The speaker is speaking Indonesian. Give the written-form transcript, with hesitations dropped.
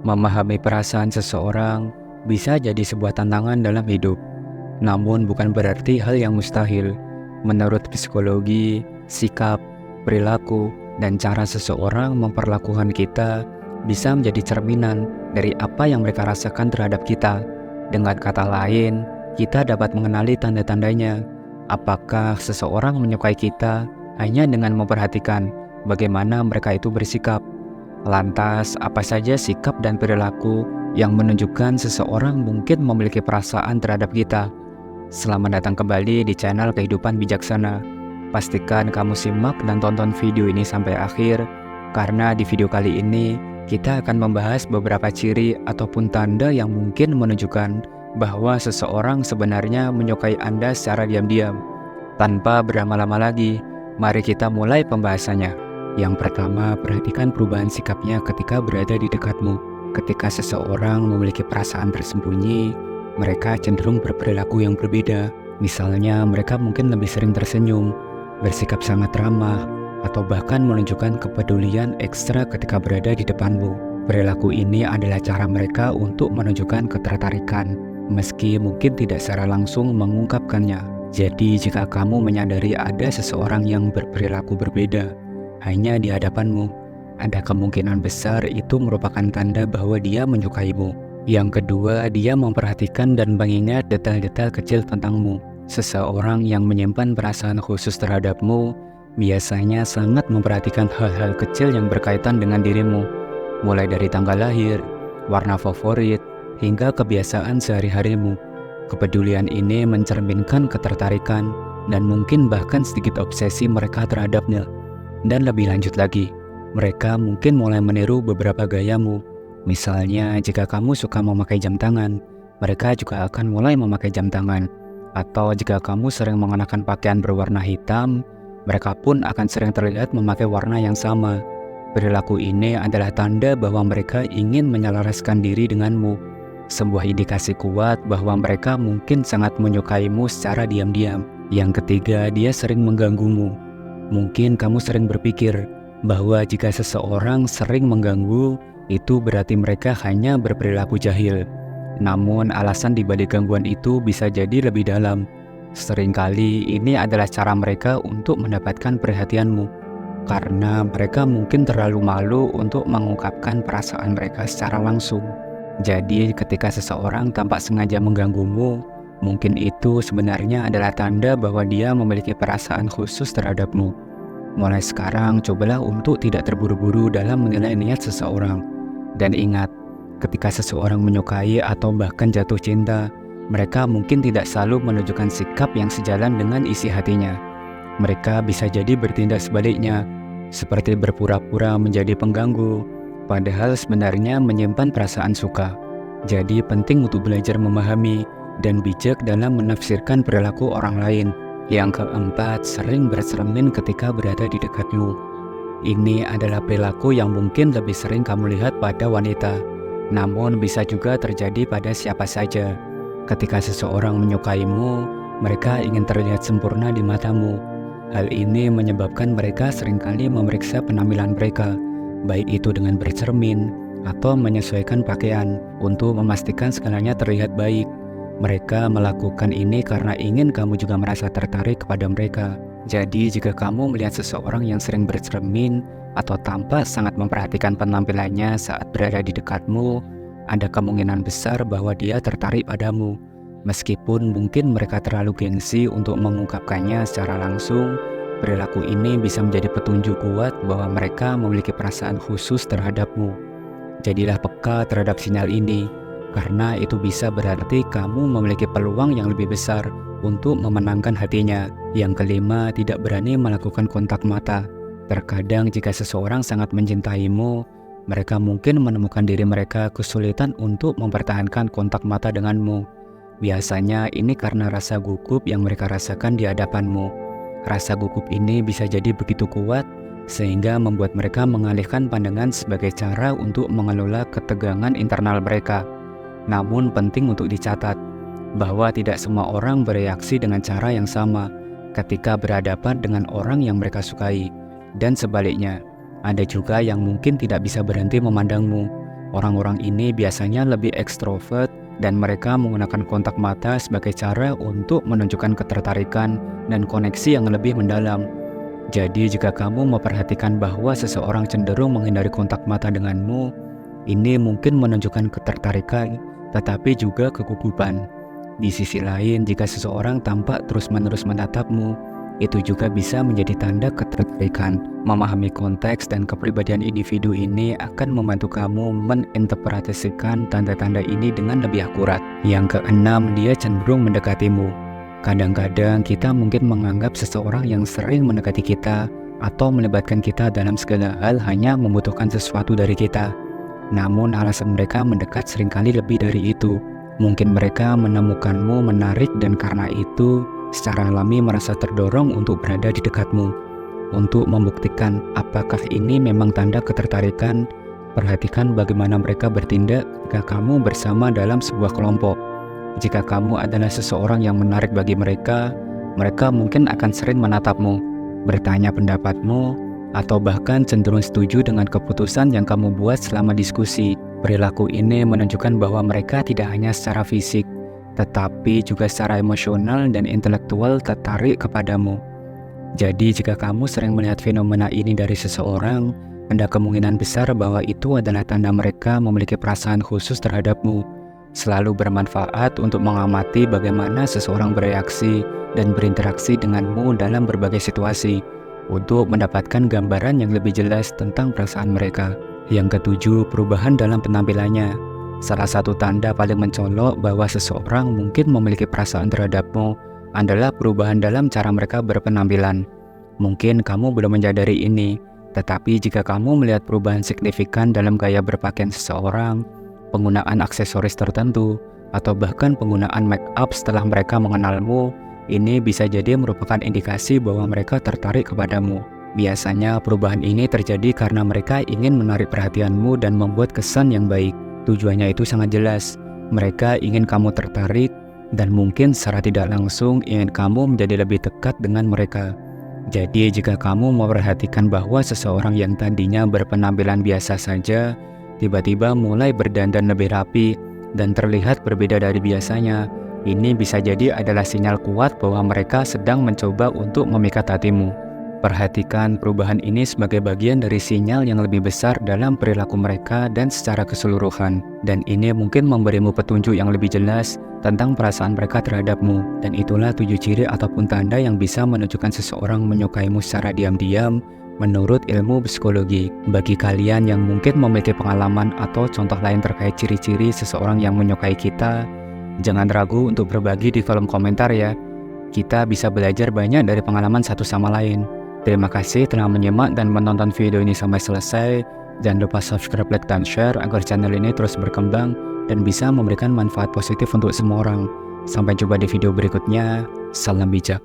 Memahami perasaan seseorang bisa jadi sebuah tantangan dalam hidup, namun bukan berarti hal yang mustahil. Menurut psikologi, sikap, perilaku, dan cara seseorang memperlakukan kita bisa menjadi cerminan dari apa yang mereka rasakan terhadap kita. Dengan kata lain, kita dapat mengenali tanda-tandanya. Apakah seseorang menyukai kita hanya dengan memperhatikan bagaimana mereka itu bersikap. Lantas, apa saja sikap dan perilaku yang menunjukkan seseorang mungkin memiliki perasaan terhadap kita? Selamat datang kembali di channel Kehidupan Bijaksana. Pastikan kamu simak dan tonton video ini sampai akhir, karena di video kali ini kita akan membahas beberapa ciri ataupun tanda yang mungkin menunjukkan bahwa seseorang sebenarnya menyukai Anda secara diam-diam. Tanpa berlama-lama lagi, mari kita mulai pembahasannya. Yang pertama, perhatikan perubahan sikapnya ketika berada di dekatmu. Ketika seseorang memiliki perasaan tersembunyi, mereka cenderung berperilaku yang berbeda. Misalnya, mereka mungkin lebih sering tersenyum, bersikap sangat ramah, atau bahkan menunjukkan kepedulian ekstra ketika berada di depanmu. Perilaku ini adalah cara mereka untuk menunjukkan ketertarikan, meski mungkin tidak secara langsung mengungkapkannya. Jadi, jika kamu menyadari ada seseorang yang berperilaku berbeda hanya di hadapanmu, ada kemungkinan besar itu merupakan tanda bahwa dia menyukaimu. Yang kedua, dia memperhatikan dan mengingat detail-detail kecil tentangmu. Seseorang yang menyimpan perasaan khusus terhadapmu biasanya sangat memperhatikan hal-hal kecil yang berkaitan dengan dirimu, mulai dari tanggal lahir, warna favorit, hingga kebiasaan sehari-harimu. Kepedulian ini mencerminkan ketertarikan dan mungkin bahkan sedikit obsesi mereka terhadapnya. Dan lebih lanjut lagi, mereka mungkin mulai meniru beberapa gayamu. Misalnya, jika kamu suka memakai jam tangan, mereka juga akan mulai memakai jam tangan. Atau jika kamu sering mengenakan pakaian berwarna hitam, mereka pun akan sering terlihat memakai warna yang sama. Perilaku ini adalah tanda bahwa mereka ingin menyelaraskan diri denganmu. Sebuah indikasi kuat bahwa mereka mungkin sangat menyukaimu secara diam-diam. Yang ketiga, dia sering mengganggumu. Mungkin kamu sering berpikir bahwa jika seseorang sering mengganggu, itu berarti mereka hanya berperilaku jahil. Namun alasan dibalik gangguan itu bisa jadi lebih dalam. Seringkali ini adalah cara mereka untuk mendapatkan perhatianmu, karena mereka mungkin terlalu malu untuk mengungkapkan perasaan mereka secara langsung. Jadi ketika seseorang tampak sengaja mengganggumu, mungkin itu sebenarnya adalah tanda bahwa dia memiliki perasaan khusus terhadapmu. Mulai sekarang, cobalah untuk tidak terburu-buru dalam menilai niat seseorang. Dan ingat, ketika seseorang menyukai atau bahkan jatuh cinta, mereka mungkin tidak selalu menunjukkan sikap yang sejalan dengan isi hatinya. Mereka bisa jadi bertindak sebaliknya, seperti berpura-pura menjadi pengganggu, padahal sebenarnya menyimpan perasaan suka. Jadi penting untuk belajar memahami dan bijak dalam menafsirkan perilaku orang lain. Yang keempat, sering bercermin ketika berada di dekatmu. Ini adalah perilaku yang mungkin lebih sering kamu lihat pada wanita, namun bisa juga terjadi pada siapa saja. Ketika seseorang menyukaimu, mereka ingin terlihat sempurna di matamu. Hal ini menyebabkan mereka seringkali memeriksa penampilan mereka, baik itu dengan bercermin atau menyesuaikan pakaian untuk memastikan segalanya terlihat baik. Mereka melakukan ini karena ingin kamu juga merasa tertarik kepada mereka. Jadi jika kamu melihat seseorang yang sering bercermin atau tampak sangat memperhatikan penampilannya saat berada di dekatmu, ada kemungkinan besar bahwa dia tertarik padamu. Meskipun mungkin mereka terlalu gengsi untuk mengungkapkannya secara langsung, perilaku ini bisa menjadi petunjuk kuat bahwa mereka memiliki perasaan khusus terhadapmu. Jadilah peka terhadap sinyal ini, karena itu bisa berarti kamu memiliki peluang yang lebih besar untuk memenangkan hatinya. Yang kelima, tidak berani melakukan kontak mata. Terkadang jika seseorang sangat mencintaimu, mereka mungkin menemukan diri mereka kesulitan untuk mempertahankan kontak mata denganmu. Biasanya ini karena rasa gugup yang mereka rasakan di hadapanmu. Rasa gugup ini bisa jadi begitu kuat sehingga membuat mereka mengalihkan pandangan sebagai cara untuk mengelola ketegangan internal mereka. Namun penting untuk dicatat bahwa tidak semua orang bereaksi dengan cara yang sama ketika berhadapan dengan orang yang mereka sukai. Dan sebaliknya, ada juga yang mungkin tidak bisa berhenti memandangmu, Orang-orang ini biasanya lebih ekstrovert dan mereka menggunakan kontak mata sebagai cara untuk menunjukkan ketertarikan dan koneksi yang lebih mendalam. Jadi jika kamu memperhatikan bahwa seseorang cenderung menghindari kontak mata denganmu, ini mungkin menunjukkan ketertarikan, tetapi juga kegugupan. Di sisi lain, jika seseorang tampak terus-menerus menatapmu, itu juga bisa menjadi tanda ketertarikan. Memahami konteks dan kepribadian individu ini akan membantu kamu menginterpretasikan tanda-tanda ini dengan lebih akurat. Yang keenam, dia cenderung mendekatimu. Kadang-kadang kita mungkin menganggap seseorang yang sering mendekati kita atau melibatkan kita dalam segala hal hanya membutuhkan sesuatu dari kita. Namun alasan mereka mendekat seringkali lebih dari itu. Mungkin mereka menemukanmu menarik dan karena itu secara alami merasa terdorong untuk berada di dekatmu. Untuk membuktikan apakah ini memang tanda ketertarikan, perhatikan bagaimana mereka bertindak jika kamu bersama dalam sebuah kelompok. Jika kamu adalah seseorang yang menarik bagi mereka, mereka mungkin akan sering menatapmu, bertanya pendapatmu, atau bahkan cenderung setuju dengan keputusan yang kamu buat selama diskusi. Perilaku ini menunjukkan bahwa mereka tidak hanya secara fisik, tetapi juga secara emosional dan intelektual tertarik kepadamu. Jadi jika kamu sering melihat fenomena ini dari seseorang, ada kemungkinan besar bahwa itu adalah tanda mereka memiliki perasaan khusus terhadapmu. Selalu bermanfaat untuk mengamati bagaimana seseorang bereaksi dan berinteraksi denganmu dalam berbagai situasi, untuk mendapatkan gambaran yang lebih jelas tentang perasaan mereka. Yang ketujuh, perubahan dalam penampilannya. Salah satu tanda paling mencolok bahwa seseorang mungkin memiliki perasaan terhadapmu adalah perubahan dalam cara mereka berpenampilan. Mungkin kamu belum menyadari ini, tetapi jika kamu melihat perubahan signifikan dalam gaya berpakaian seseorang, penggunaan aksesoris tertentu, atau bahkan penggunaan make up setelah mereka mengenalmu, ini bisa jadi merupakan indikasi bahwa mereka tertarik kepadamu. Biasanya perubahan ini terjadi karena mereka ingin menarik perhatianmu dan membuat kesan yang baik. Tujuannya itu sangat jelas. Mereka ingin kamu tertarik dan mungkin secara tidak langsung ingin kamu menjadi lebih dekat dengan mereka. Jadi jika kamu memperhatikan bahwa seseorang yang tadinya berpenampilan biasa saja tiba-tiba mulai berdandan lebih rapi dan terlihat berbeda dari biasanya, ini bisa jadi adalah sinyal kuat bahwa mereka sedang mencoba untuk memikat hatimu. Perhatikan perubahan ini sebagai bagian dari sinyal yang lebih besar dalam perilaku mereka dan secara keseluruhan. Dan ini mungkin memberimu petunjuk yang lebih jelas tentang perasaan mereka terhadapmu. Dan itulah 7 ciri ataupun tanda yang bisa menunjukkan seseorang menyukaimu secara diam-diam menurut ilmu psikologi. Bagi kalian yang mungkin memiliki pengalaman atau contoh lain terkait ciri-ciri seseorang yang menyukai kita, jangan ragu untuk berbagi di kolom komentar ya. Kita bisa belajar banyak dari pengalaman satu sama lain. Terima kasih telah menyimak dan menonton video ini sampai selesai. Jangan lupa subscribe, like, dan share agar channel ini terus berkembang dan bisa memberikan manfaat positif untuk semua orang. Sampai jumpa di video berikutnya. Salam bijak.